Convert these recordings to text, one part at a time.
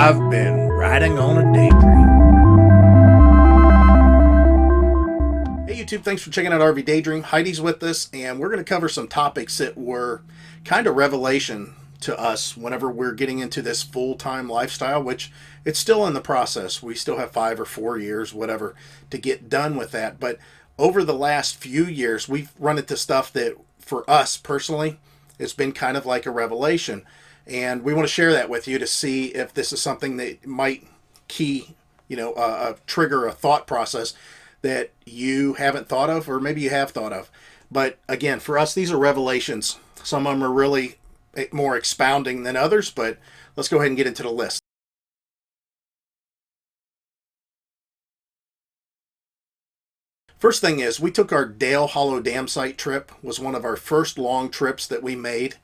I've been riding on a daydream. Hey YouTube, thanks for checking out RV Daydream. Heidi's with us, and we're going to cover some topics that were kind of revelation to us whenever we're getting into this full-time lifestyle, which it's still in the process. We still have 5 or 4 years, whatever, to get done with that. But over the last few years, we've run into stuff that, for us personally, it's been kind of like a revelation. And we want to share that with you to see if this is something that might trigger a thought process that you haven't thought of, or maybe you have thought of. But again, for us, these are revelations. Some of them are really more expounding than others, but let's go ahead and get into the list. First thing is, we took our Dale Hollow Dam site trip. Was one of our first long trips that we made,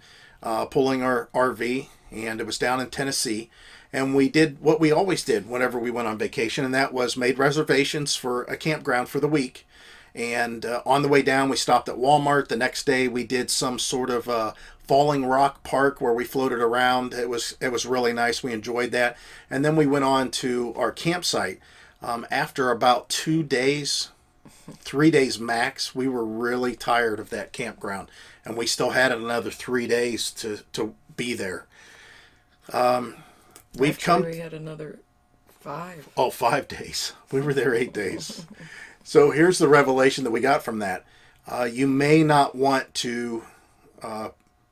pulling our RV, and it was down in Tennessee. And we did what we always did whenever we went on vacation, and that was made reservations for a campground for the week. And on the way down, we stopped at Walmart. The next day, we did some sort of falling rock park where we floated around. It was really nice. We enjoyed that. And then we went on to our campsite. After about 2 days, 3 days max, we were really tired of that campground, and we still had another 3 days to be there. We had another 5. Oh, 5 days. We were there 8 days. So here's the revelation that we got from that. You may not want to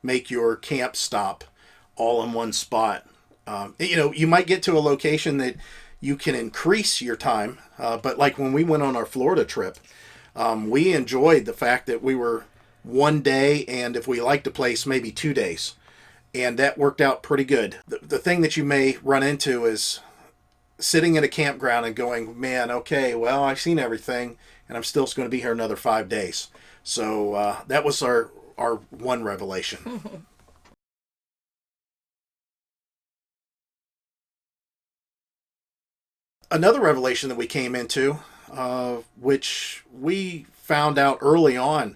make your camp stop all in one spot. You might get to a location that you can increase your time. But like when we went on our Florida trip, we enjoyed the fact that we were 1 day, and if we liked a place, maybe 2 days. And that worked out pretty good. The thing that you may run into is sitting in a campground and going, man, okay, well, I've seen everything, and I'm still going to be here another 5 days. So that was our one revelation. Another revelation that we came into, which we found out early on,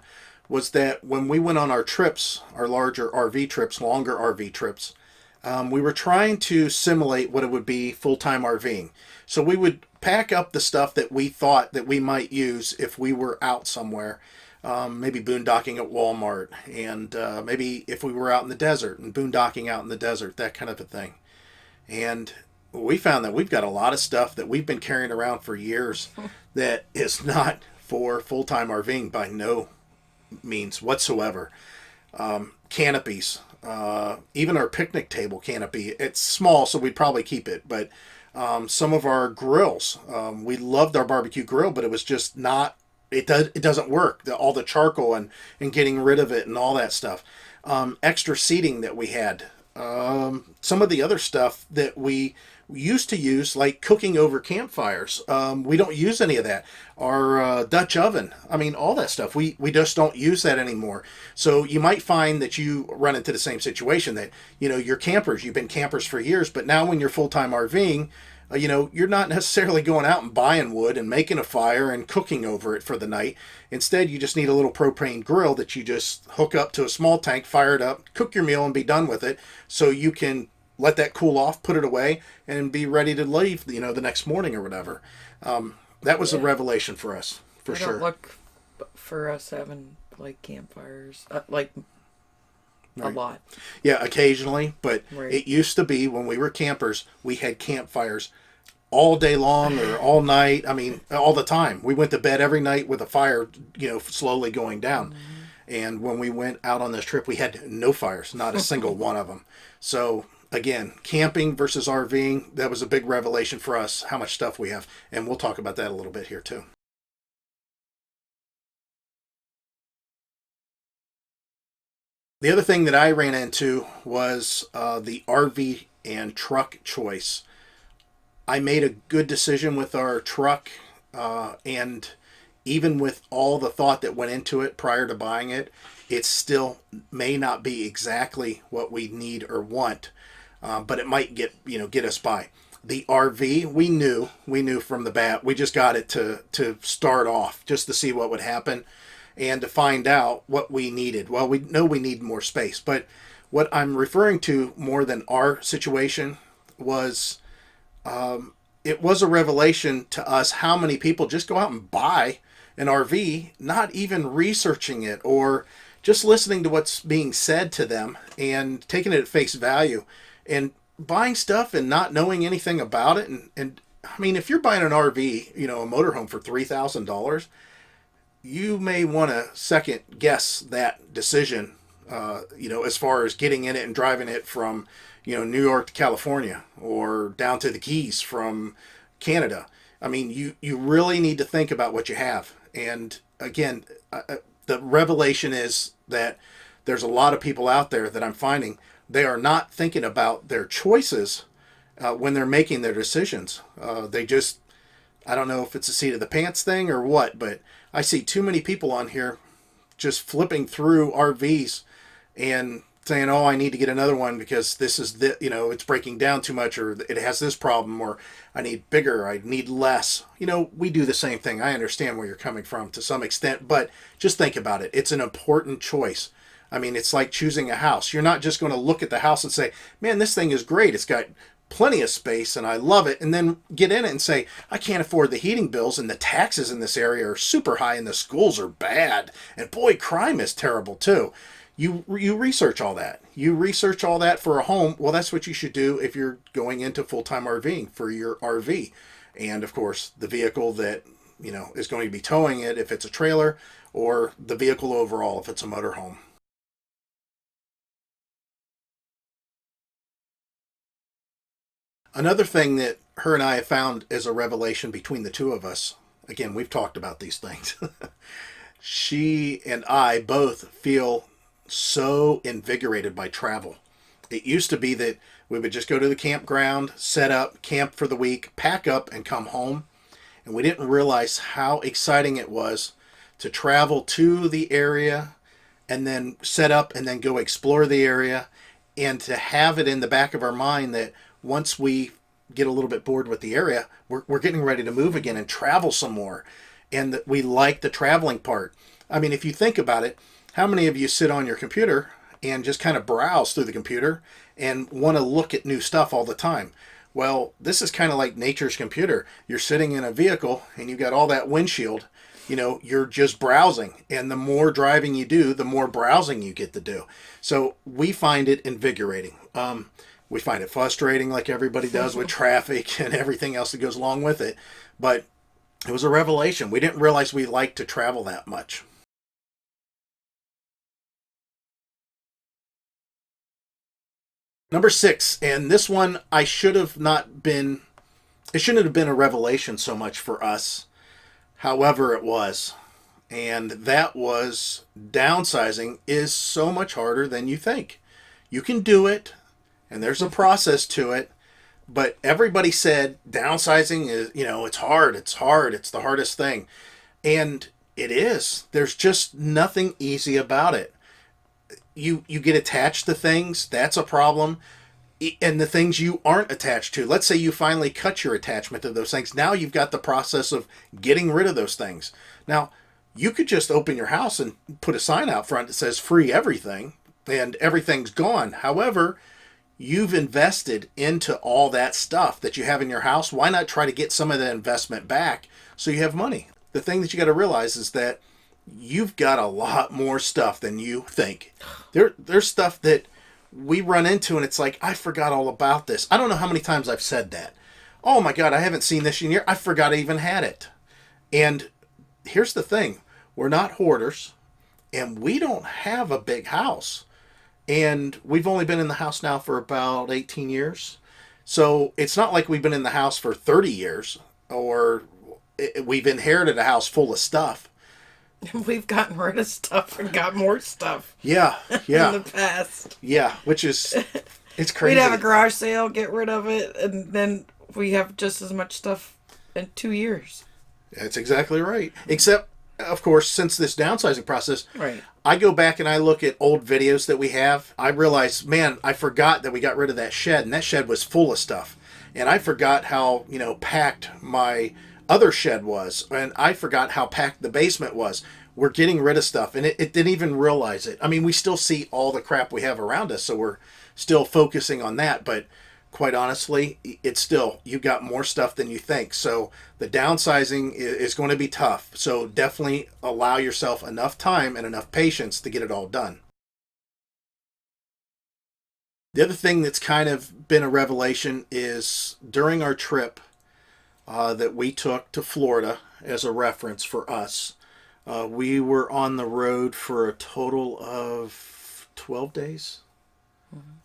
was that when we went on our trips, our larger RV trips, longer RV trips, we were trying to simulate what it would be full-time RVing. So we would pack up the stuff that we thought that we might use if we were out somewhere, maybe boondocking at Walmart, and maybe if we were out in the desert and boondocking out in the desert, that kind of a thing. And we found that we've got a lot of stuff that we've been carrying around for years that is not for full-time RVing by no means whatsoever. Canopies, even our picnic table canopy, it's small, so we'd probably keep it, but some of our grills, we loved our barbecue grill, but it was just not, it doesn't work, all the charcoal and getting rid of it and all that stuff. Extra seating that we had, some of the other stuff that we used to use, like cooking over campfires. We don't use any of that. Our Dutch oven, I mean, all that stuff, we just don't use that anymore. So you might find that you run into the same situation, that, you're campers, you've been campers for years, but now when you're full-time RVing, you're not necessarily going out and buying wood and making a fire and cooking over it for the night. Instead, you just need a little propane grill that you just hook up to a small tank, fire it up, cook your meal, and be done with it, so you can let that cool off, put it away, and be ready to leave, the next morning or whatever. That was a revelation for us, for sure. Don't look for us having, like, campfires, right. A lot. Yeah, occasionally, but right. It used to be when we were campers, we had campfires all day long or all night. I mean, all the time. We went to bed every night with a fire, slowly going down. Mm-hmm. And when we went out on this trip, we had no fires, not a single one of them. So again, camping versus RVing, that was a big revelation for us, how much stuff we have. And we'll talk about that a little bit here too. The other thing that I ran into was the RV and truck choice. I made a good decision with our truck, and even with all the thought that went into it prior to buying it, it still may not be exactly what we need or want, but it might get us by. The RV, we knew from the bat. We just got it to start off, just to see what would happen and to find out what we needed. Well, we know we need more space, but what I'm referring to more than our situation was it was a revelation to us how many people just go out and buy an RV, not even researching it or just listening to what's being said to them and taking it at face value and buying stuff and not knowing anything about it. And I mean, if you're buying an RV, a motorhome for $3,000, you may want to second guess that decision, as far as getting in it and driving it from, New York to California or down to the Keys from Canada. I mean, you really need to think about what you have. And again, the revelation is that there's a lot of people out there that I'm finding they are not thinking about their choices when they're making their decisions. They just, I don't know if it's a seat of the pants thing or what, but I see too many people on here just flipping through RVs and saying, "Oh, I need to get another one because this is it's breaking down too much, or it has this problem, or I need bigger, I need less." We do the same thing. I understand where you're coming from to some extent, but just think about it. It's an important choice. I mean, it's like choosing a house. You're not just going to look at the house and say, "Man, this thing is great. It's got plenty of space and I love it," and then get in it and say, "I can't afford the heating bills and the taxes in this area are super high and the schools are bad and boy, crime is terrible too." You research all that. You research all that for a home. Well, that's what you should do if you're going into full-time RVing for your RV. And of course, the vehicle that, is going to be towing it if it's a trailer, or the vehicle overall if it's a motorhome. Another thing that her and I have found is a revelation between the two of us. Again, we've talked about these things. She and I both feel so invigorated by travel. It used to be that we would just go to the campground, set up, camp for the week, pack up, and come home. And we didn't realize how exciting it was to travel to the area and then set up and then go explore the area, and to have it in the back of our mind that once we get a little bit bored with the area, we're getting ready to move again and travel some more. And that we like the traveling part. I mean, if you think about it, how many of you sit on your computer and just kind of browse through the computer and want to look at new stuff all the time? Well, this is kind of like nature's computer. You're sitting in a vehicle and you've got all that windshield. You're just browsing. And the more driving you do, the more browsing you get to do. So we find it invigorating. We find it frustrating, like everybody does with traffic and everything else that goes along with it. But it was a revelation. We didn't realize we liked to travel that much. Number 6, and this one I should have not been, it shouldn't have been a revelation so much for us. However, it was. And that was downsizing is so much harder than you think. You can do it, and there's a process to it, but everybody said downsizing is, it's hard, it's the hardest thing. And it is. There's just nothing easy about it. You get attached to things, that's a problem. And the things you aren't attached to, let's say you finally cut your attachment to those things, now you've got the process of getting rid of those things. Now, you could just open your house and put a sign out front that says free everything and everything's gone. However, you've invested into all that stuff that you have in your house. Why not try to get some of that investment back so you have money? The thing that you got to realize is that you've got a lot more stuff than you think. There's stuff that we run into and it's like, I forgot all about this. I don't know how many times I've said that. Oh my God, I haven't seen this in a year. I forgot I even had it. And here's the thing. We're not hoarders and we don't have a big house. And we've only been in the house now for about 18 years. So it's not like we've been in the house for 30 years or we've inherited a house full of stuff. We've gotten rid of stuff and got more stuff. Yeah, yeah. In the past. Yeah, which is, it's crazy. We'd have a garage sale, get rid of it, and then we have just as much stuff in 2 years. That's exactly right. Except, of course, since this downsizing process, right. I go back and I look at old videos that we have. I realize, man, I forgot that we got rid of that shed, and that shed was full of stuff. And I forgot how, packed my other shed was, and I forgot how packed the basement was. We're getting rid of stuff, and it didn't even realize it. I mean, we still see all the crap we have around us, so we're still focusing on that. But quite honestly, it's still, you got more stuff than you think. So the downsizing is going to be tough. So definitely allow yourself enough time and enough patience to get it all done. The other thing that's kind of been a revelation is during our trip that we took to Florida as a reference for us, we were on the road for a total of 12 days.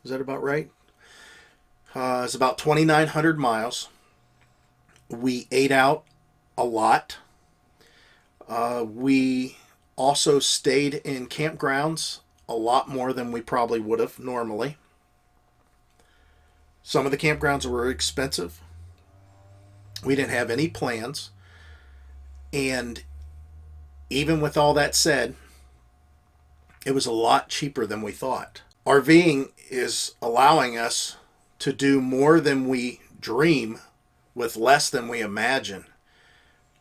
Is that about right? It's about 2,900 miles. We ate out a lot. We also stayed in campgrounds a lot more than we probably would have normally. Some of the campgrounds were expensive. We didn't have any plans. And even with all that said, it was a lot cheaper than we thought. RVing is allowing us to do more than we dream with less than we imagine.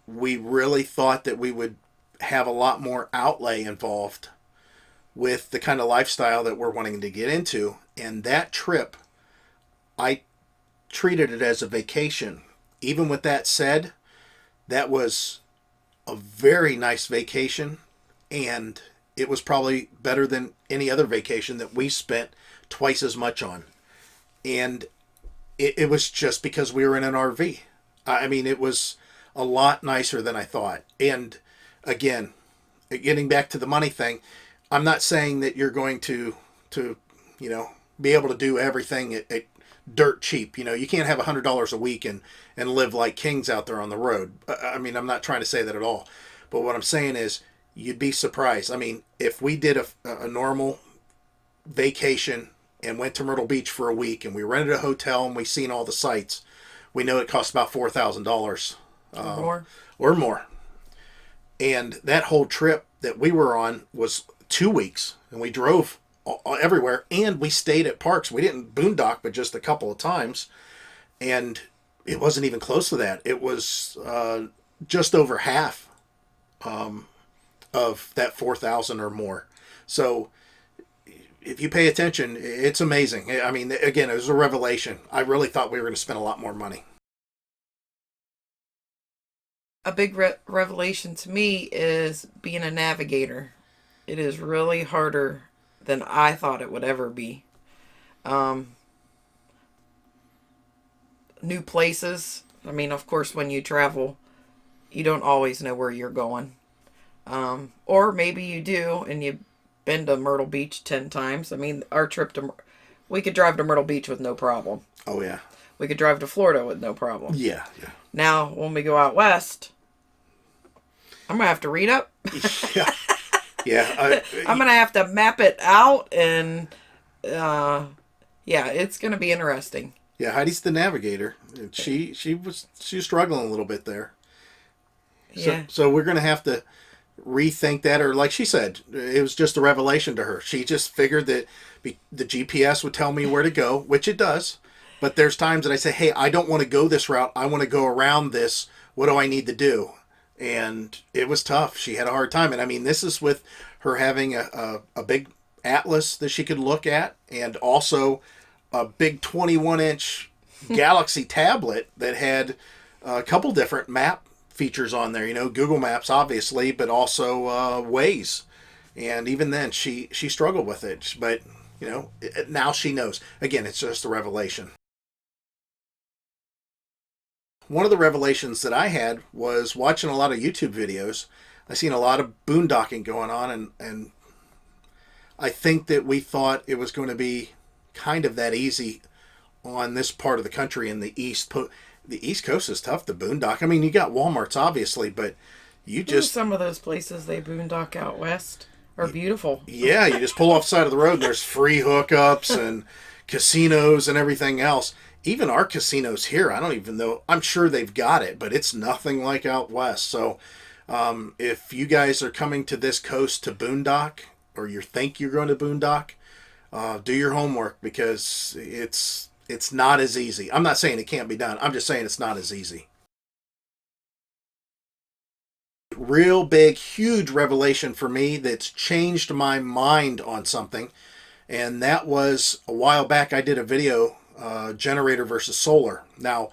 We really thought that we would have a lot more outlay involved with the kind of lifestyle that we're wanting to get into. And that trip, I treated it as a vacation. Even with that said, that was a very nice vacation, and it was probably better than any other vacation that we spent twice as much on. And it was just because we were in an RV. I mean, it was a lot nicer than I thought. And again, getting back to the money thing, I'm not saying that you're going to be able to do everything at dirt cheap. You can't have $100 a week and live like kings out there on the road. I mean, I'm not trying to say that at all. But what I'm saying is, you'd be surprised. I mean, if we did a normal vacation and went to Myrtle Beach for a week and we rented a hotel and we seen all the sights, we know it cost about $4,000 More. or more. And that whole trip that we were on was 2 weeks, and we drove everywhere, and we stayed at parks. We didn't boondock, but just a couple of times, and it wasn't even close to that. It was just over half of that 4,000 or more. So if you pay attention, it's amazing. I mean, again, it was a revelation. I really thought we were going to spend a lot more money. A big revelation to me is being a navigator. It is really harder than I thought it would ever be. New places. I mean, of course, when you travel, you don't always know where you're going. Or maybe you do, and you've been to Myrtle Beach 10 times. I mean, our trip to... We could drive to Myrtle Beach with no problem. Oh, yeah. We could drive to Florida with no problem. Yeah. Now, when we go out west, I'm going to have to read up. Yeah. Yeah. I'm going to have to map it out, and it's going to be interesting. Yeah, Heidi's the navigator. She was struggling a little bit there. So we're going to have to rethink that, or like she said, it was just a revelation to her. She just figured that the GPS would tell me where to go, which it does. But there's times that I say, hey, I don't want to go this route. I want to go around this. What do I need to do? And it was tough. She had a hard time. And I mean, this is with her having a big atlas that she could look at, and also a big 21-inch Galaxy tablet that had a couple different map features on there. Google Maps, obviously, but also Waze. And even then, she struggled with it. But, now she knows. Again, it's just a revelation. One of the revelations that I had was watching a lot of YouTube videos. I seen a lot of boondocking going on, and I think that we thought it was going to be kind of that easy on this part of the country in the East. The East Coast is tough to boondock. I mean, you got Walmarts, obviously, but you just... Some of those places they boondock out west are beautiful. Yeah, you just pull off the side of the road and there's free hookups and casinos and everything else. Even our casinos here, I don't even know. I'm sure they've got it, but it's nothing like out west. So if you guys are coming to this coast to boondock, or you think you're going to boondock, do your homework, because it's not as easy. I'm not saying it can't be done. I'm just saying it's not as easy. Real big, huge revelation for me that's changed my mind on something. And that was a while back. I did a video generator versus solar. Now,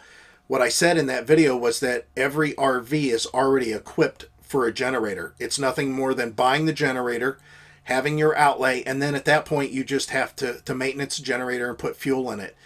what I said in that video was that every RV is already equipped for a generator. It's nothing more than buying the generator, having your outlay, and then at that point you just have to maintenance the generator and put fuel in it.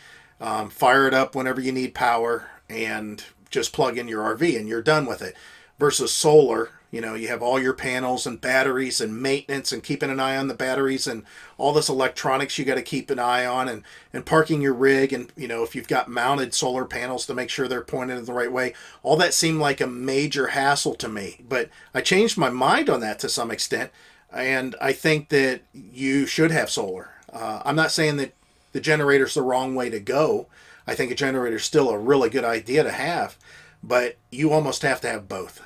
Fire it up whenever you need power and just plug in your RV and you're done with it. Versus solar, you have all your panels and batteries and maintenance and keeping an eye on the batteries and all this electronics you got to keep an eye on, and parking your rig, and if you've got mounted solar panels to make sure they're pointed in the right way. All that seemed like a major hassle to me, but I changed my mind on that to some extent, and I think that you should have solar. I'm not saying that the generator's the wrong way to go. I think a generator's still a really good idea to have, but you almost have to have both.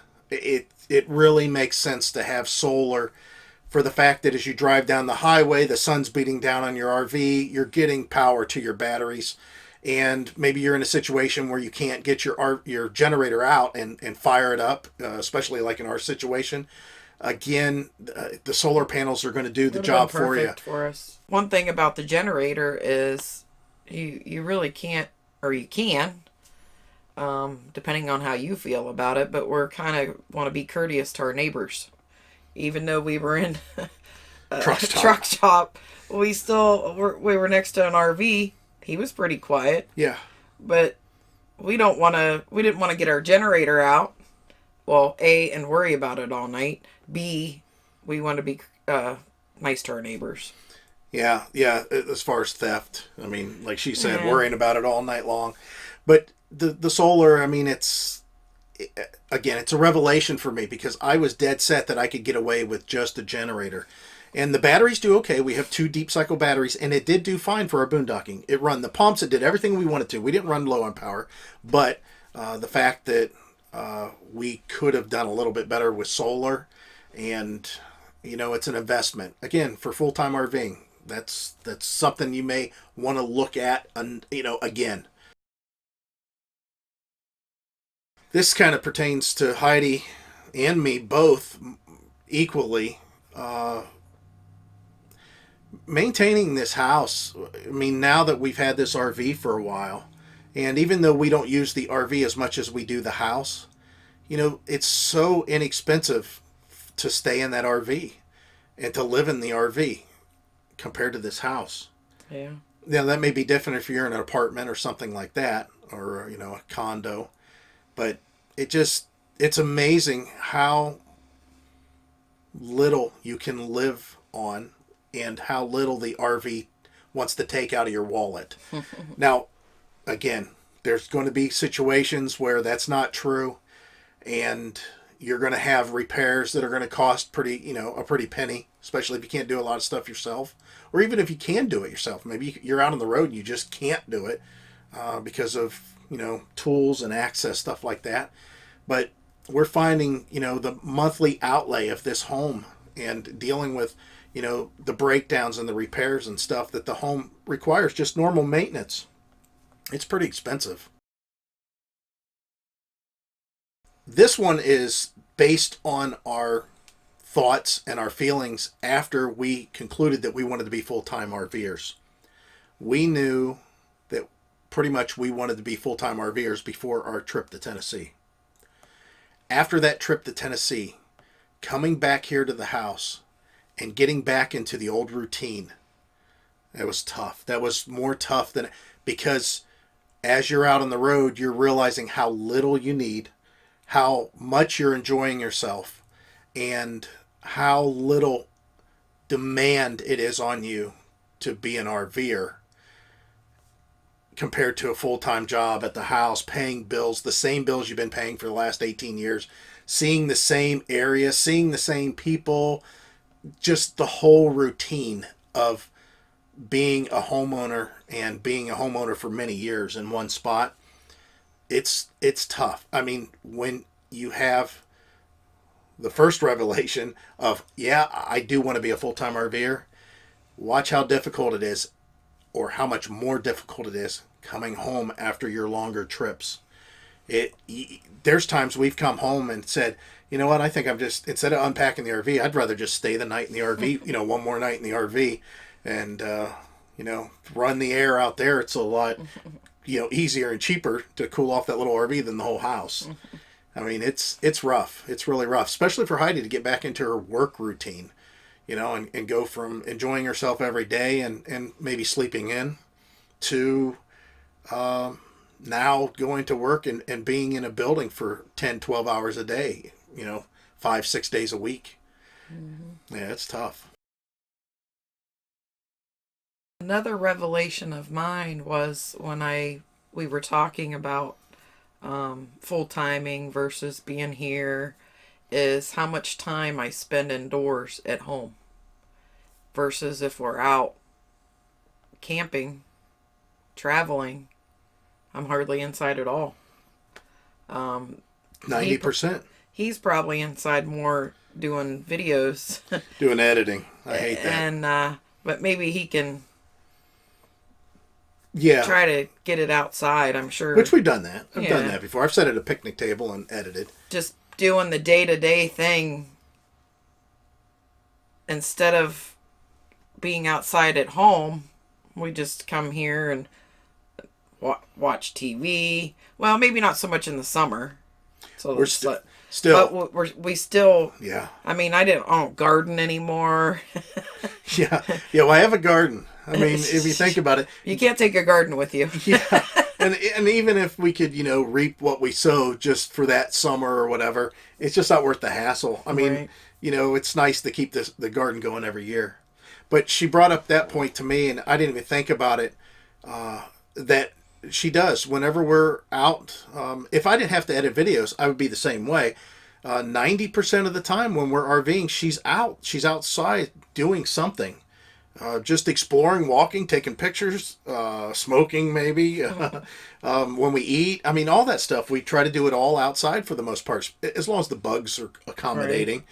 It really makes sense to have solar for the fact that as you drive down the highway, the sun's beating down on your RV, you're getting power to your batteries, and maybe you're in a situation where you can't get your generator out and fire it up, especially like in our situation. Again, the solar panels are going to do the job for you. For us. One thing about the generator is you really can't, or you can, depending on how you feel about it, but we're kind of want to be courteous to our neighbors. Even though we were in a truck shop, we were next to an RV. He was pretty quiet. Yeah. But we didn't want to get our generator out. Well, A, and worry about it all night. B, we want to be nice to our neighbors. Yeah. As far as theft, I mean, like she said, worrying about it all night long. But the solar, I mean, it's a revelation for me because I was dead set that I could get away with just a generator. And the batteries do okay. We have 2 deep cycle batteries, and it did do fine for our boondocking. It run the pumps. It did everything we wanted to. We didn't run low on power. But the fact that we could have done a little bit better with solar, and, it's an investment. Again, for full-time RVing, that's something you may want to look at, again. This kind of pertains to Heidi and me both equally. Maintaining this house, I mean, now that we've had this RV for a while, and even though we don't use the RV as much as we do the house, it's so inexpensive to stay in that RV and to live in the RV compared to this house. Yeah. Now, that may be different if you're in an apartment or something like that, or, a condo. But it's amazing how little you can live on and how little the RV wants to take out of your wallet. Now, again, there's going to be situations where that's not true, and you're going to have repairs that are going to cost a pretty penny, especially if you can't do a lot of stuff yourself, or even if you can do it yourself. Maybe you're out on the road and you just can't do it because of tools and access, stuff like that. But we're finding, the monthly outlay of this home and dealing with, the breakdowns and the repairs and stuff that the home requires, just normal maintenance. It's pretty expensive. This one is based on our thoughts and our feelings after we concluded that we wanted to be full-time RVers. We knew that pretty much we wanted to be full-time RVers before our trip to Tennessee. After that trip to Tennessee, coming back here to the house and getting back into the old routine, that was tough. That was more tough than, because as you're out on the road, you're realizing how little you need, how much you're enjoying yourself, and how little demand it is on you to be an RVer compared to a full-time job at the house, paying bills, the same bills you've been paying for the last 18 years, seeing the same area, seeing the same people, just the whole routine of being a homeowner and being a homeowner for many years in one spot. It's tough. I mean, when you have the first revelation of, yeah, I do want to be a full-time RVer, watch how difficult it is, or how much more difficult it is coming home after your longer trips. There's times we've come home and said, you know what, I think instead of unpacking the RV, I'd rather just stay the night in the RV, one more night in the RV, and run the air out there. It's a lot, easier and cheaper to cool off that little RV than the whole house. I mean, it's rough. It's really rough, especially for Heidi to get back into her work routine, and go from enjoying herself every day and maybe sleeping in to now going to work and being in a building for 10, 12 hours a day, 5, 6 days a week. Yeah, it's tough. Another revelation of mine was when we were talking about full timing versus being here, is how much time I spend indoors at home versus if we're out camping, traveling. I'm hardly inside at all. Um, he 90%. he's probably inside more doing videos, Doing editing. I hate that. and but maybe he can Yeah. try to get it outside. I'm sure. Which we've done that. I've done Yeah. that before. I've sat at a picnic table and edited. Just doing the day to day thing instead of being outside at home. We just come here and watch TV. Well, maybe not so much in the summer. So We're but still. we still. Yeah. I mean, I don't garden anymore. Yeah. Yeah. Well, I have a garden. I mean, if you think about it. You can't take a garden with you. Yeah. And even if we could, reap what we sow just for that summer or whatever, it's just not worth the hassle. I mean, Right. it's nice to keep the garden going every year. But she brought up that point to me, and I didn't even think about it. That she does whenever we're out. If I didn't have to edit videos, I would be the same way. 90% of the time when we're RVing, she's out. She's outside doing something. Just exploring, walking, taking pictures, smoking maybe. When we eat, I mean, all that stuff. We try to do it all outside for the most part, as long as the bugs are accommodating.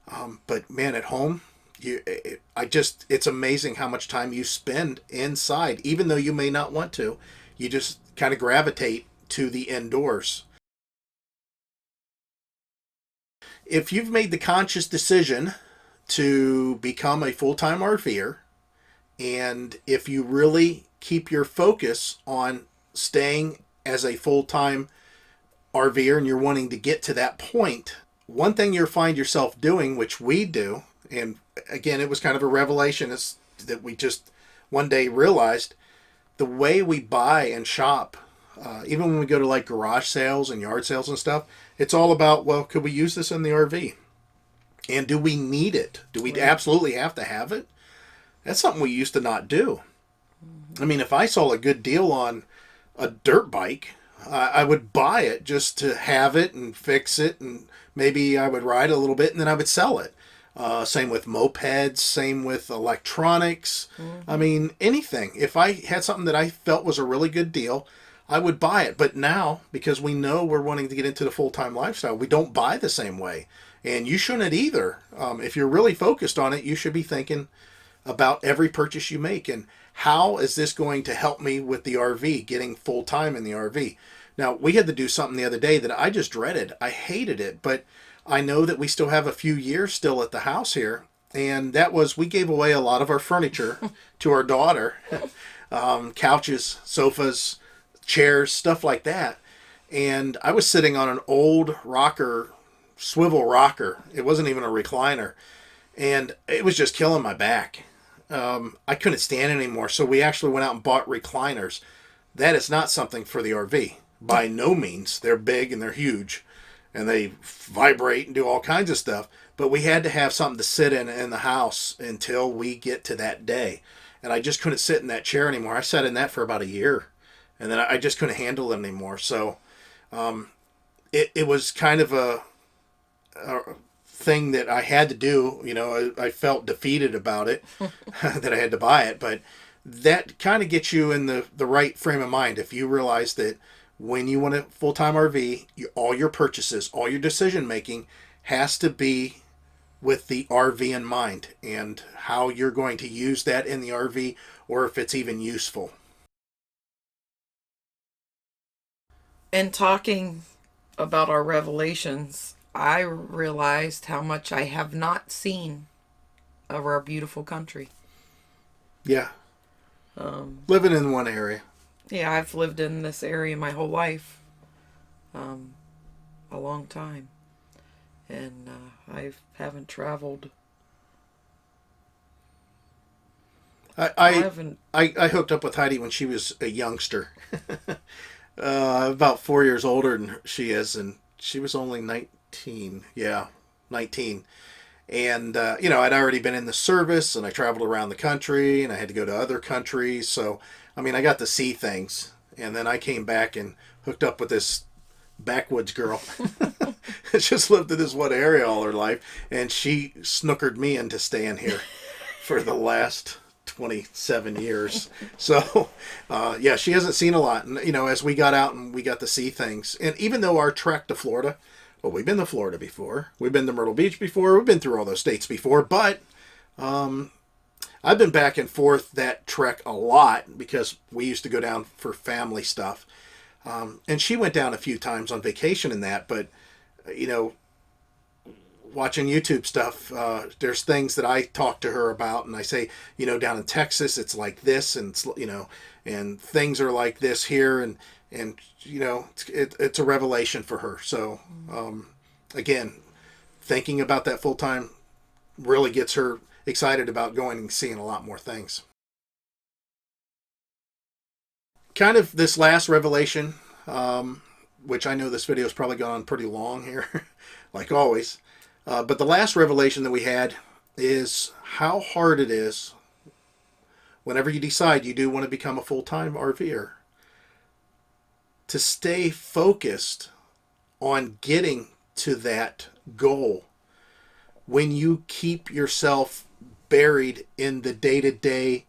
Right. But man, at home, it's amazing how much time you spend inside, even though you may not want to. You just kind of gravitate to the indoors. If you've made the conscious decision to become a full-time RVer, and if you really keep your focus on staying as a full-time RVer and you're wanting to get to that point, one thing you'll find yourself doing, which we do, and again, it was kind of a revelation is that we just one day realized, the way we buy and shop, even when we go to like garage sales and yard sales and stuff, it's all about, well, could we use this in the RV? And do we need it? Do we absolutely have to have it? That's something we used to not do. I mean, if I saw a good deal on a dirt bike, I would buy it just to have it and fix it, and maybe I would ride a little bit and then I would sell it. Same with mopeds, same with electronics. I mean, anything. If I had something that I felt was a really good deal, I would buy it. But now, because we know we're wanting to get into the full-time lifestyle, we don't buy the same way. And you shouldn't either. If you're really focused on it, you should be thinking about every purchase you make and how is this going to help me with the RV, getting full-time in the RV. Now, we had to do something the other day that I just dreaded. I hated it, but I know that we still have a few years still at the house here. And that was, we gave away a lot of our furniture to our daughter. Couches, sofas, chairs, stuff like that. And I was sitting on an old rocker, swivel rocker. It wasn't even a recliner. And it was just killing my back. I couldn't stand it anymore. So we actually went out and bought recliners. That is not something for the RV. By no means. They're big and they're huge. And they vibrate and do all kinds of stuff. But we had to have something to sit in the house until we get to that day. And I just couldn't sit in that chair anymore. I sat in that for about a year. And then I just couldn't handle it anymore. So it was kind of a thing that I had to do. I felt defeated about it, that I had to buy it. But that kind of gets you in the right frame of mind. If you realize that when you want a full-time RV, all your purchases, all your decision making has to be with the RV in mind and how you're going to use that in the RV, or if it's even useful. In talking about our revelations, I realized how much I have not seen of our beautiful country. Yeah. Living in one area. Yeah, I've lived in this area my whole life, a long time, and I haven't traveled. I, I I haven't. I hooked up with Heidi when she was a youngster, about 4 years older than she is, and she was only 19. Yeah, 19. And I'd already been in the service, and I traveled around the country, and I had to go to other countries. So, I mean, I got to see things, and then I came back and hooked up with this backwoods girl. Just lived in this one area all her life, and she snookered me into staying here for the last 27 years. So, yeah, she hasn't seen a lot. And, as we got out and we got to see things, and even though our trek to Florida, well, we've been to Florida before, we've been to Myrtle Beach before, we've been through all those states before, but I've been back and forth that trek a lot because we used to go down for family stuff. And she went down a few times on vacation in that, but, you know, watching YouTube stuff, there's things that I talk to her about, and I say, down in Texas, it's like this, and and things are like this here, and it's a revelation for her. So, again, thinking about that full time really gets her excited about going and seeing a lot more things. Kind of this last revelation, which I know this video has probably gone on pretty long here, like always. But the last revelation that we had is how hard it is whenever you decide you do want to become a full-time RVer to stay focused on getting to that goal when you keep yourself buried in the day-to-day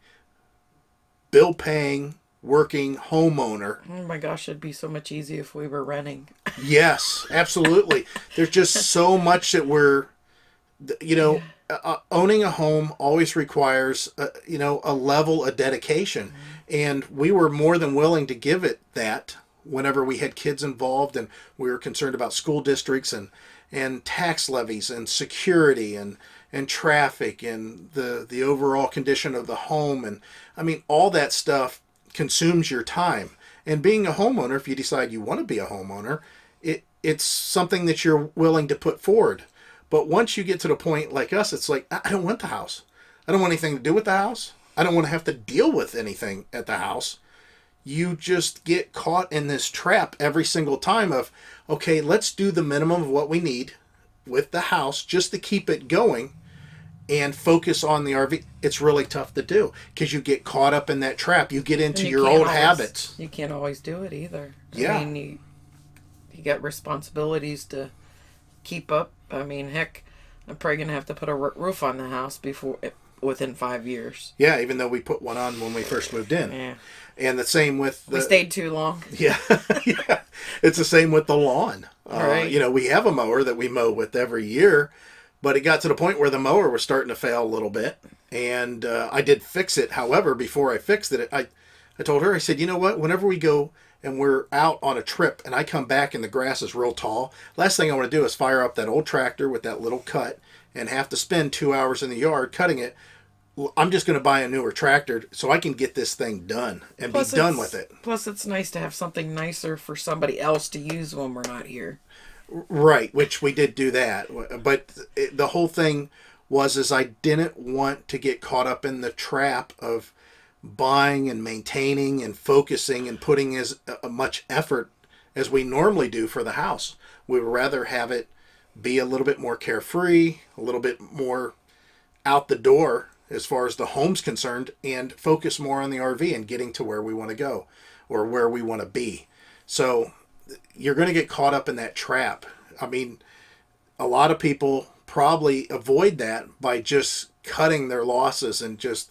bill paying, working homeowner. Oh my gosh, it'd be so much easier if we were renting. Yes, absolutely. There's just so much that Yeah. owning a home always requires, a level of dedication. And we were more than willing to give it that whenever we had kids involved and we were concerned about school districts and tax levies and security and traffic and the overall condition of the home. And I mean, all that stuff consumes your time. And being a homeowner, if you decide you want to be a homeowner, it's something that you're willing to put forward. But once you get to the point like us, it's like, I don't want the house. I don't want anything to do with the house. I don't want to have to deal with anything at the house. You just get caught in this trap every single time of, okay, let's do the minimum of what we need with the house just to keep it going and focus on the RV. It's really tough to do because you get caught up in that trap. You get into your old habits. You can't always do it either. Yeah. I mean, you got responsibilities to keep up. I mean, heck, I'm probably gonna have to put a roof on the house within 5 years. Yeah, even though we put one on when we first moved in. Yeah. And the same with we stayed too long. Yeah, yeah. It's the same with the lawn. Right. We have a mower that we mow with every year, but it got to the point where the mower was starting to fail a little bit, and I did fix it. However, before I fixed it, I told her, I said, you know what? Whenever we go and we're out on a trip and I come back and the grass is real tall, last thing I want to do is fire up that old tractor with that little cut and have to spend 2 hours in the yard cutting it. I'm just going to buy a newer tractor so I can get this thing done and be done with it. Plus, it's nice to have something nicer for somebody else to use when we're not here. Right, which we did do that. But the whole thing was I didn't want to get caught up in the trap of buying and maintaining and focusing and putting as much effort as we normally do for the house. We would rather have it be a little bit more carefree, a little bit more out the door as far as the home's concerned, and focus more on the RV and getting to where we want to go or where we want to be. So you're going to get caught up in that trap. I mean, a lot of people probably avoid that by just cutting their losses and just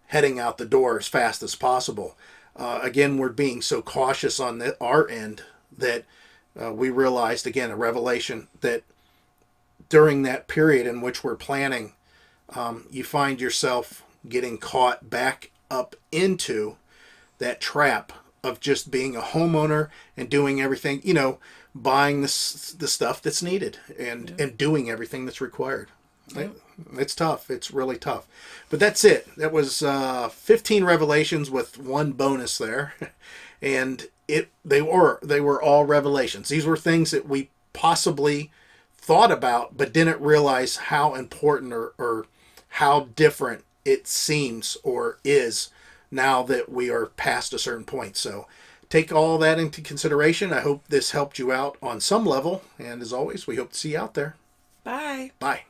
heading out the door as fast as possible. Again, we're being so cautious on our end that we realized, again, a revelation that during that period in which we're planning, you find yourself getting caught back up into that trap of just being a homeowner and doing everything, buying the stuff that's needed and doing everything that's required. Yeah. It's tough. It's really tough. But that's it. That was 15 revelations with one bonus there, and they were all revelations. These were things that we possibly thought about, but didn't realize how important or how different it seems or is now that we are past a certain point. So take all that into consideration. I hope this helped you out on some level. And as always, we hope to see you out there. Bye. Bye.